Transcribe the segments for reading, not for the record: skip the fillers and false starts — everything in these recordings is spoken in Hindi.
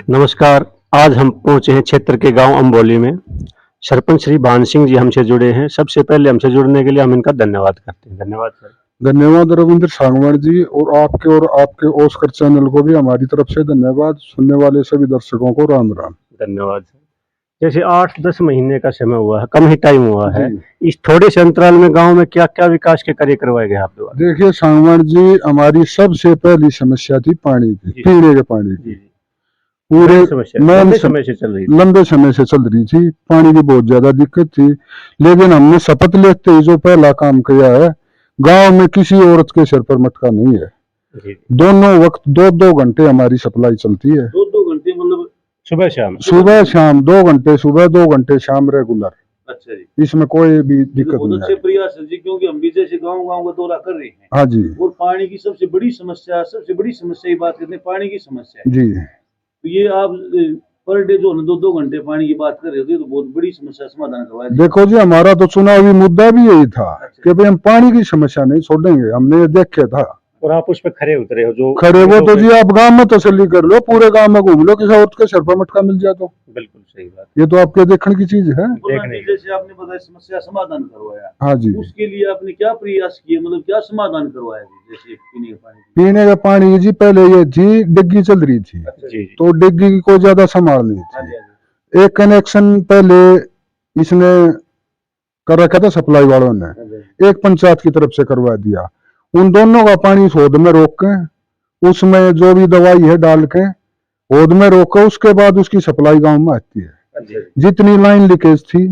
नमस्कार। आज हम पहुंचे हैं क्षेत्र के गांव अंबोली में। सरपंच श्री भान सिंह जी हमसे जुड़े हैं। सबसे पहले हमसे जुड़ने के लिए हम इनका धन्यवाद करते हैं। धन्यवाद सर। धन्यवाद रविंद्र सांगवान जी, और आपके ओस्कर चैनल को भी हमारी तरफ से धन्यवाद। सुनने वाले सभी दर्शकों को राम राम। धन्यवाद सर। जैसे 8-10 महीने का समय हुआ है, कम ही टाइम हुआ है, जी। इस थोड़े से अंतराल में गांव में क्या क्या विकास के कार्य करवाए गए आप द्वारा? देखिए सांगवान जी, हमारी सबसे पहली समस्या थी पानी की, पीने के पानी की। पूरे लंबे समय से चल रही थी। पानी की बहुत ज्यादा दिक्कत थी, लेकिन हमने शपथ लेते ही जो पहला काम किया है, गांव में किसी औरत के सिर पर मटका नहीं है। दोनों वक्त 2-2 घंटे हमारी सप्लाई चलती है। 2-2 घंटे मतलब सुबह शाम 2 घंटे, सुबह 2 घंटे शाम, रेगुलर। अच्छा जी। इसमें कोई भी दिक्कत नहीं है। प्रयास है जी, क्योंकि हम भी जैसे गांव का दौरा कर रहे हैं। हाँ जी। और पानी की सबसे बड़ी समस्या की बात करते हैं, पानी की समस्या है जी। तो ये आप पर डे जो 2-2 घंटे पानी की बात कर रहे हो, तो बहुत बड़ी समस्या समाधान करवाया। देखो जी, हमारा तो चुनावी मुद्दा भी यही था कि भाई हम पानी की समस्या नहीं छोड़ेंगे। हमने ये देखा था, और आप उस पे खरे उतरे हो। जो खरे वो तो जी आप गांव में तसल्ली कर लो, पूरे गांव में घूम लो, किसी औरत के सिर पर मटका मिल जाए तो। बिल्कुल सही बात। ये तो आपके देखने की चीज है। देखने जैसे आपने बताया समस्या समाधान करवाया। हाँ जी। उसके लिए आपने क्या प्रयास किए, मतलब क्या समाधान करवाया जी? जैसे पीने का पानी जी, पहले ये थी डिग्गी चल रही थी। जी। तो डिग्गी की कोई ज्यादा संभाल नहीं थी। एक कनेक्शन पहले इसने कर रखा था सप्लाई वालों ने, एक पंचायत की तरफ से करवा दिया। उन दोनों का पानी होद में रोक के, उसमें जो भी दवाई है डाल के होद में रोक के, उसके बाद उसकी सप्लाई गांव में आती है। जितनी लाइन लीकेज थी,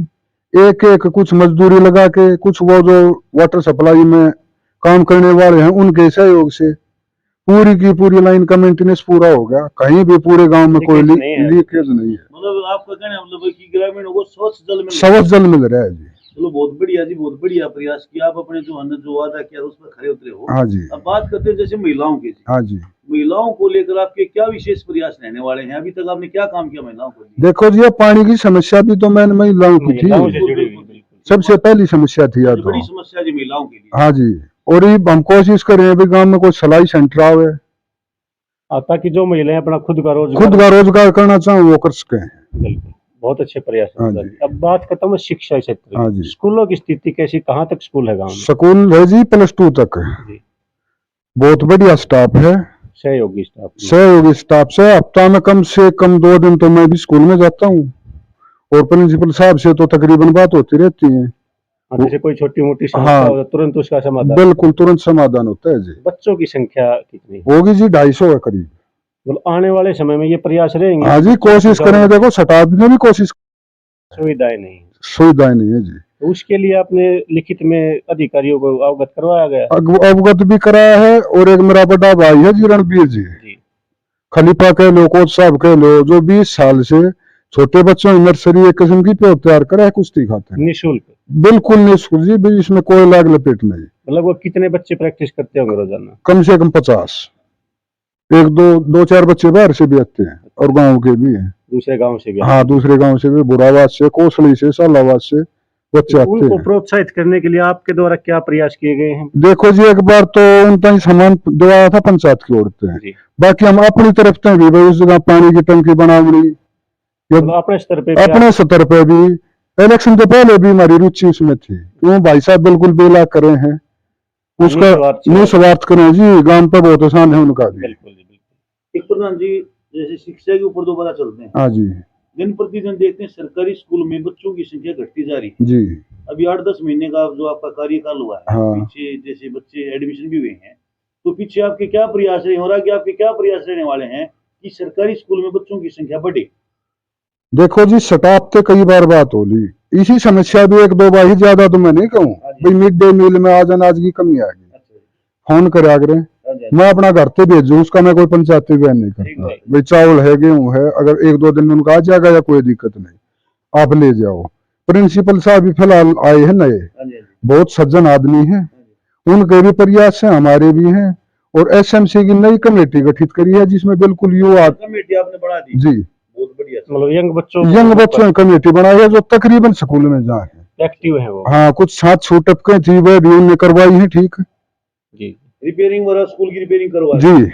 एक एक कुछ मजदूरी लगा के, कुछ वो जो वाटर सप्लाई में काम करने वाले हैं उनके सहयोग से पूरी की पूरी लाइन का मेंटेनेंस पूरा हो गया। कहीं भी पूरे गांव में कोई लीकेज नहीं है। मतलब आपका कहना मतलब कि ग्रामीणों को स्वच्छ जल मिल रहा है जी। चलो बहुत बढ़िया जी, बहुत बढ़िया प्रयास किया आप। अपने जो वादा किया उस पर खरे उतरे हो। हाँ जी। अब बात करते हैं जैसे महिलाओं की। हाँ जी। महिलाओं को लेकर आपके क्या विशेष प्रयास रहने वाले हैं? अभी तक आपने क्या काम किया महिलाओं को? देखो जी, पानी की समस्या भी तो मैंने महिलाओं की थी, सबसे पहली समस्या थी यार, बड़ी समस्या जी महिलाओं के लिए। हाँ जी। और ये हम कोशिश कर रहे हैं भी गांव में कोई सिलाई सेंटर आवे, ताकि जो महिलाएं अपना खुद का रोजगार करना चाहे वो कर सके। बिल्कुल, बहुत अच्छे प्रयास। हाँ जी। अब बात करता हूँ शिक्षा क्षेत्र। हाँ जी। स्कूलों की स्थिति कैसी, कहाँ तक स्कूल है गाँव में? स्कूल है जी +2 तक। बहुत बढ़िया स्टाफ है, सहयोगी स्टाफ से। हफ्ता में कम से कम 2 दिन तो मैं भी स्कूल में जाता हूँ, और प्रिंसिपल साहब से तो तकरीबन बात होती रहती है। जैसे कोई छोटी मोटी समस्या हो, तुरंत उसका समाधान। बिल्कुल, तुरंत समाधान होता है जी। बच्चों की संख्या कितनी होगी जी? 250 है करीब। मतलब आने वाले समय में ये प्रयास रहेंगे? हाँ जी, कोशिश करेंगे। देखो स्टाफ में भी कोशिश। सुविधाएं नहीं है जी। तो उसके लिए आपने लिखित में अधिकारियों को अवगत करवाया गया? अवगत भी कराया है। और एक मेरा बड़ा भाई है जी, रणबीर जी, खलीफा कह लो, कोच साहब कह लो, जो 20 साल से छोटे बच्चों की नर्सरी एक किस्म की प्योर तैयार करा है कुश्ती खाते। निःशुल्क? बिल्कुल निःशुल्क जी, इसमें कोई लाग लपेट नहीं। मतलब वो कितने बच्चे प्रैक्टिस करते होंगे रोजाना? कम से कम 50। 1-2-4 बच्चे बाहर से भी आते हैं, और गांव के भी हैं, दूसरे गांव से भी। हाँ, दूसरे गांव से भी, बुरावाद से, कोसली से, सालावाद से बच्चे आते हैं। उनको प्रोत्साहित करने के लिए आपके द्वारा क्या प्रयास किए गए हैं? देखो जी, एक बार तो उनका सामान दिलाया था पंचायत की ओर से। बाकी हम अपनी तरफ से भी उस जगह पानी की टंकी बनावनी, अपने स्तर पे भी। इलेक्शन से पहले भी हमारी रुचि उसमें थी, क्यों भाई साहब बिल्कुल बेला करे हैं, उसका निस्वार्थ करें जी। गांव पे बहुत आसान है उनका भी। एक प्रधान जी, जैसे शिक्षा के ऊपर दोबारा चलते हैं। हाँ जी। दिन प्रतिदिन देखते हैं सरकारी स्कूल में बच्चों की संख्या घटती जा रही है जी। अभी 8-10 महीने का जो आपका कार्यकाल हुआ है, हाँ। पीछे जैसे बच्चे एडमिशन भी हुए हैं, तो पीछे आपके क्या प्रयास रहे और आगे आपके क्या प्रयास रहने वाले हैं कि सरकारी स्कूल में बच्चों की संख्या बढ़े? देखो जी, स्टाफ से कई बार बात हो ली, इसी समस्या भी 1-2 बार ही, ज्यादा तो मैं नहीं कहूँ भाई। मिड डे मील में आज अनाज की कमी आ गई, फोन करे आगरे, मैं अपना घर से भेजू, उसका मैं कोई पंचायती बयान नहीं करता भाई। चावल है, गेहूं है, अगर 1-2 दिन में उनका आ जाएगा या कोई दिक्कत नहीं, आप ले जाओ। प्रिंसिपल साहब भी फिलहाल आए हैं नए, बहुत सज्जन आदमी हैं, उनके भी प्रयास है, हमारे भी हैं। और SMC की नई कमेटी गठित करी है, जिसमें बिल्कुल युवा कमेटी आपने बढ़ा दी जी। बहुत बढ़िया, मतलब यंग बच्चों की कमेटी बनाई है, जो तकरीबन स्कूल में जाए एक्टिव है वो। हाँ, कुछ 7 छूटपके थी, वह भी उन्होंने करवाई है। ठीक जी। रिपेयरिंग वाला स्कूल की रिपेयरिंग करवा जी।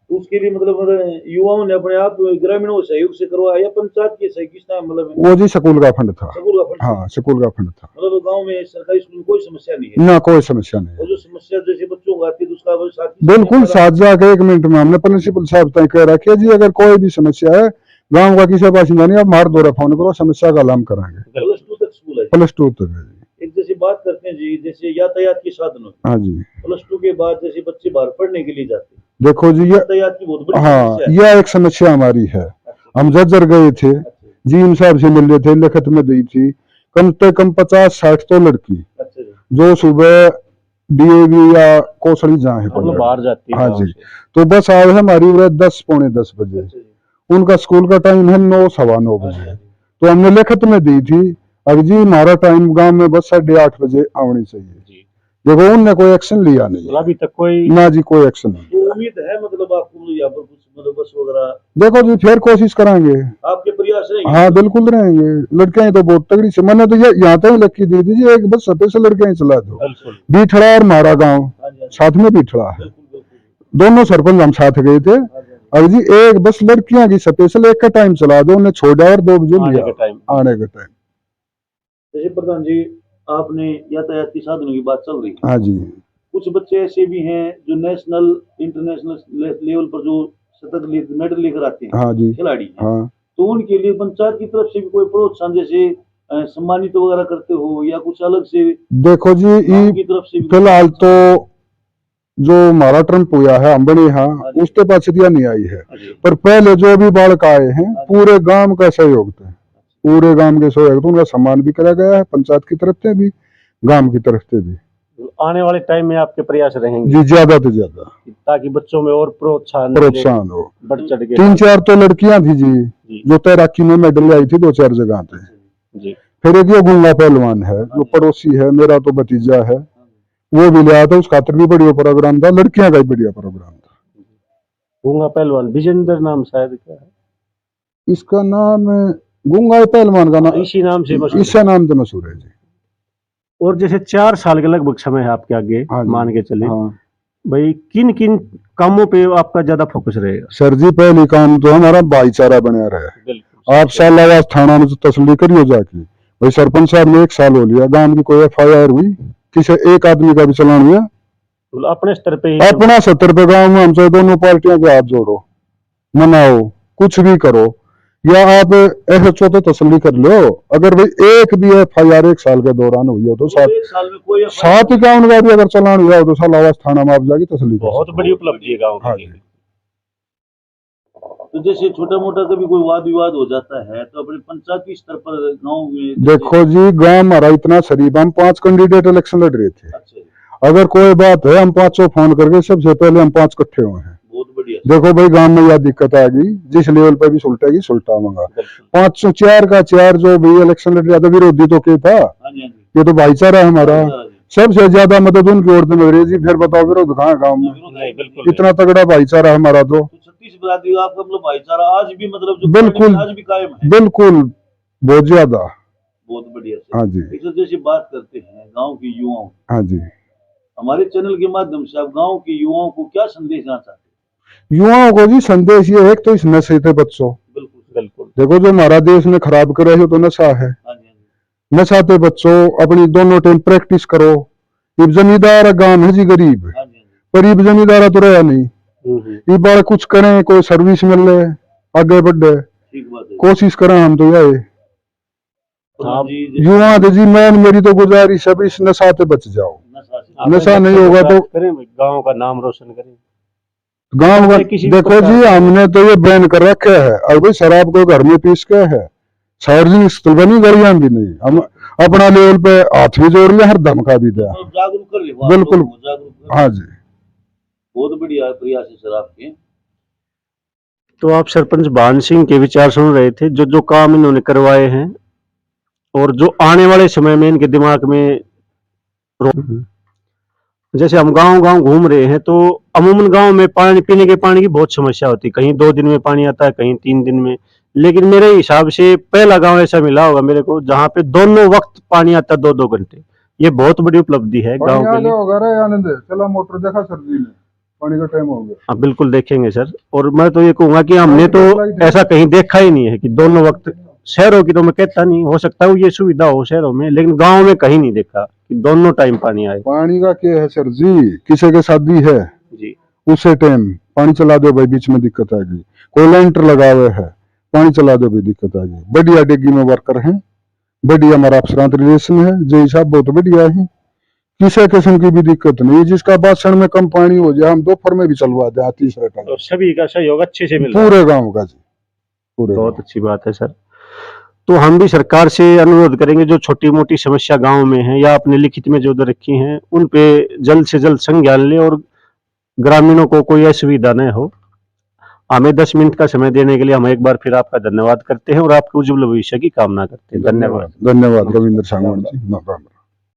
तो उसके लिए मतलब युवाओं ने अपने आप ग्रामीणों के सहयोग से करवाया या पंचायत के सहयोग किस तरह मतलब वो जी स्कूल का फंड था। स्कूल का फंड? हाँ स्कूल का फंड था। मतलब गांव में सरकारी स्कूल में कोई समस्या नहीं है ना कोई समस्या नहीं और है। जो समस्या जैसे बच्चों को आती है तो उसका साथ बिल्कुल साथ जाके 1 मिनट में हमने प्रिंसिपल साहब तक कह रखा है जी अगर कोई भी समस्या है गांव का किसी बासिंदा नहीं, आप मार दौरा फोन करो, समस्या का हल हम कराएंगे। +2 तक स्कूल है। +2 तक है जी। एक जैसे बात करते हैं जी जैसे यातायात के साधनों की, हाँ जी +2 के बाद जैसे बच्चे बाहर पढ़ने के लिए जाते हैं, देखो जी ये यातायात की बहुत बड़ी हाँ समस्या है। यह एक समस्या हमारी है। हम जज्जर गए थे, अच्छा जी साहब से मिल रहे थे, लिखत में दी थी कम से कम 50-60 तो लड़की अच्छा जी, जो सुबह डीएवी या कोसड़ी जहाँ है मतलब बाहर जाती है हाँ गाँव जी, से। तो बस आए है हमारी 10 पौने 10 बजे। अच्छा जी, उनका स्कूल का टाइम है 9 सवा 9 अच्छा बजे। जी, तो हमने लिखत में दी थी अब जी हमारा टाइम गांव में बस 8:30 बजे आनी चाहिए। जी देखो उनने कोई एक्शन लिया नहीं, मतलब अभी तक कोई ना जी कोई एक्शन नहीं। तो उम्मीद है मतलब आपको यहाँ पर कुछ मतलब बस वगैरह देखो जी फिर कोशिश कराएंगे। आपके प्रयास रहेंगे? हाँ बिल्कुल रहेंगे। लड़कियां तो बहुत तगड़ी से, मैंने तो ये यहाँ तक लिखी दी थी जी एक बस स्पेशल लड़कियां ही चला दो। बिल्कुल बीठड़ा और मारा गांव हाँ जी, हाँ जी, साथ में बीठड़ा है, बिल्कुल बिल्कुल, दोनों सरपंच हम साथ गए थे। हाँ जी, हाँ जी। अब जी एक बस लड़कियां की स्पेशल एक का टाइम चला दो, उन्हें छोड़ा और 2 बजे आने लिया के टाइम आने का टाइम। जैसे प्रधान जी आपने यातायात के साधनों की बात चल रही है, हाँ जी कुछ बच्चे ऐसे भी हैं जो नेशनल इंटरनेशनल लेवल पर जो सतत मेडल लेकर आते हैं हाँ जी खिलाड़ी हैं, हाँ। तो उनके लिए पंचायत की तरफ से भी कोई प्रोत्साहन जैसे सम्मानित वगैरह करते हो या कुछ अलग से देखो जी गांव ये की तरफ से भी फिलहाल तो जो हमारा ट्रम्प हुआ है अंबनी हाँ हाँ जी। उसके पास दिया नहीं आई है, हाँ जी, पर पहले जो भी बालक आए हैं हाँ जी। पूरे गांव का सहयोग था, पूरे गांव के सहयोग तो उनका सम्मान भी करा गया है पंचायत की तरफ से भी गांव की तरफ से भी। आने वाले टाइम में आपके प्रयास रहेंगे जी ज्यादा से ज्यादा ताकि बच्चों में और प्रोत्साहन मिले, प्रोत्साहन हो। बढ़ चढ़ के 3-4 तो लड़कियां थी जी जी जो तैराकी में मेडल आई थी 2-4 जगह पे। जी फिर एक ये गुंगा पहलवान है जो पड़ोसी है, मेरा तो भतीजा है, वो भी लिया था, उस खातर भी बढ़िया प्रोग्राम था, लड़कियां का भी बढ़िया प्रोग्राम था। गूंगा पहलवान विजेंद्र नाम शायद क्या है, इसका नाम गुंगा पहलवान का नाम इसी नाम से मशहूर इसका नाम तो मशहूर है जी। और जैसे 4 साल के लगभग समय है आपके आगे, हाँ जी, मान के चले हाँ भाई किन किन कामों पे आपका ज्यादा फोकस रहेगा? सर जी पहली काम तो हमारा भाईचारा बना रहे। बिल्कुल आप साल आवाज थाना में तस्ली करियो जाके, भाई सरपंच साहब ने 1 साल हो लिया, गांव की कोई FIR हुई, किसी एक आदमी का भी चलान हुआ? तो अपने स्तर पे ही अपना 70 पे गाँव में हमसे दोनों पार्टियों के हाथ जोड़ो, मनाओ, कुछ भी करो, या आप ऐसे चौथे तसल्ली कर लो अगर भाई एक भी FIR 1 साल के दौरान हुई हो तो तो एक साल में कोई सात इक्यावन का भी अगर चलान हुआ हो तो साल आवाज थाना में आप जाके तसल्ली कर बहुत सकते बड़ी उपलब्धि है गाँव हाँ के लिए। जी। तो जैसे छोटा मोटा कभी कोई वाद विवाद हो जाता है तो अपने पंचायती स्तर पर गांव में जैसे- देखो जी गांव हमारा इतना शरीफ, हम 5 कैंडिडेट इलेक्शन लड़ रहे थे, अच्छा जी, अगर कोई बात है हम 500 फोन करके सबसे पहले हम 5 इकट्ठे हुए हैं। बहुत बढ़िया, देखो भाई गांव में यह दिक्कत आ गई, जिस लेवल पे भी सुलटेगी सुलटाऊंगा। 504 का 4 जो भी इलेक्शन लड़ रहा था विरोधी तो क्या था, हाँ जी, हाँ जी, ये तो भाईचारा है हमारा, हाँ जी, सबसे ज्यादा मदद उनकी ओर से मिल रही है जी। फिर बताओ विरोध कहाँ है गाँव में? नहीं बिल्कुल इतना तगड़ा भाईचारा है हमारा तो। तो 36 बरादरी का आपका मतलब भाईचारा आज भी मतलब जो बिल्कुल। पुरानी आज भी कायम है, बिल्कुल बहुत ज्यादा। बहुत बढ़िया से। हाँ जी एक तो जैसे बात करते हैं गांव के युवाओं, हाँ जी। हमारे चैनल के माध्यम से आप गांव के युवाओं को क्या संदेश देना चाहते हैं? युवाओं को जी संदेश ये है एक तो इस नशे से बच्चों, बिल्कुल बिल्कुल देखो जो हमारा देश ने खराब करे है तो नशा है, हाँ जी, हाँ जी, नशा से बच्चों, अपनी दोनों टाइम प्रैक्टिस करो। ये जमींदार गांव है जी गरीब, हाँ जी, हाँ जी, पर ये जमींदार तो रहा नहीं, ये बार कुछ करें, कोई सर्विस मिल रहे आगे बढ़े, ठीक बात है। कोशिश करें हम तो यही प्रधान जी जैसे युवा थे जी, मैं मेरी तो गुजारिश है इस नशा से बच जाओ। नशा से आप नशा बच्चों नहीं को होगा तो प्राप्त करें, गांव का नाम रोशन करें। गांव का किसी देखो प्रकार जी से- हमने तो ये बैन कर रखा है, अब भाई शराब को घर में पीस के है, सार्वजनिक स्थल बनी गलियां भी नहीं, हम अपना लेवल पे हाथ भी जोड़ लिया, हर धमका भी दिया। तो जागरूक कर रहे हो, बिल्कुल। आप लोगों को जागरूक कर रहे हो। हाँ जी बहुत बढ़िया प्रयास है सर आपके। तो आप सरपंच भान सिंह के विचार सुन रहे थे, जो जो काम इन्होंने करवाए हैं और जो आने वाले समय में इनके दिमाग में जैसे हम गांव गांव घूम रहे हैं तो अमूमन गांव में पानी पीने के पानी की बहुत समस्या होती है, कहीं 2 दिन में पानी आता है, कहीं 3 दिन में, लेकिन मेरे हिसाब से पहला गांव ऐसा मिला होगा मेरे को जहां पे दोनों वक्त पानी आता है 2-2 घंटे। ये बहुत बड़ी उपलब्धि है गांव के लिए। होगा रे आनंद, चला मोटर देखा सर जी ने पानी का टाइम हो गया। हाँ बिल्कुल देखेंगे सर। और मैं तो ये कहूंगा कि हमने तो ऐसा कहीं देखा ही नहीं है कि दोनों वक्त, शहरों की तो मैं कहता नहीं, हो सकता है ये सुविधा हो शहरों में, लेकिन गांव में कहीं नहीं देखा कि दोनों टाइम पानी आए। पानी का क्या है सर जी, किसी के शादी है जी उसे टाइम पानी चला दो भाई, बीच में दिक्कत आ गई, कोई लेंटर लगा हुआ है पानी चला दो भाई, दिक्कत आ गई। बढ़िया डिग्गी में वर्कर हैं, बढ़िया हमारा अफसरान रिलेशन है, जय साहब बहुत बढ़िया है, किसी किस्म की भी दिक्कत नहीं। जिसका बासन में कम पानी हो जाए हम दोपहर में भी चलवा दें, तीसरा टाइम। तो सभी का सहयोग अच्छे से मिल रहा है। पूरे गांव का जी, पूरे बहुत गांव। अच्छी बात है सर। तो हम भी सरकार से अनुरोध करेंगे, जो छोटी मोटी समस्या गांव में है या अपने लिखित में जो दे रखी हैं, उन पे जल्द से जल्द संज्ञान ले और ग्रामीणों को कोई असुविधा न हो। हमें 10 मिनट का समय देने के लिए हम एक बार फिर आपका धन्यवाद करते हैं और आपके उज्जवल भविष्य की कामना करते हैं। धन्यवाद। धन्यवाद रविंद्र सांगवान जी।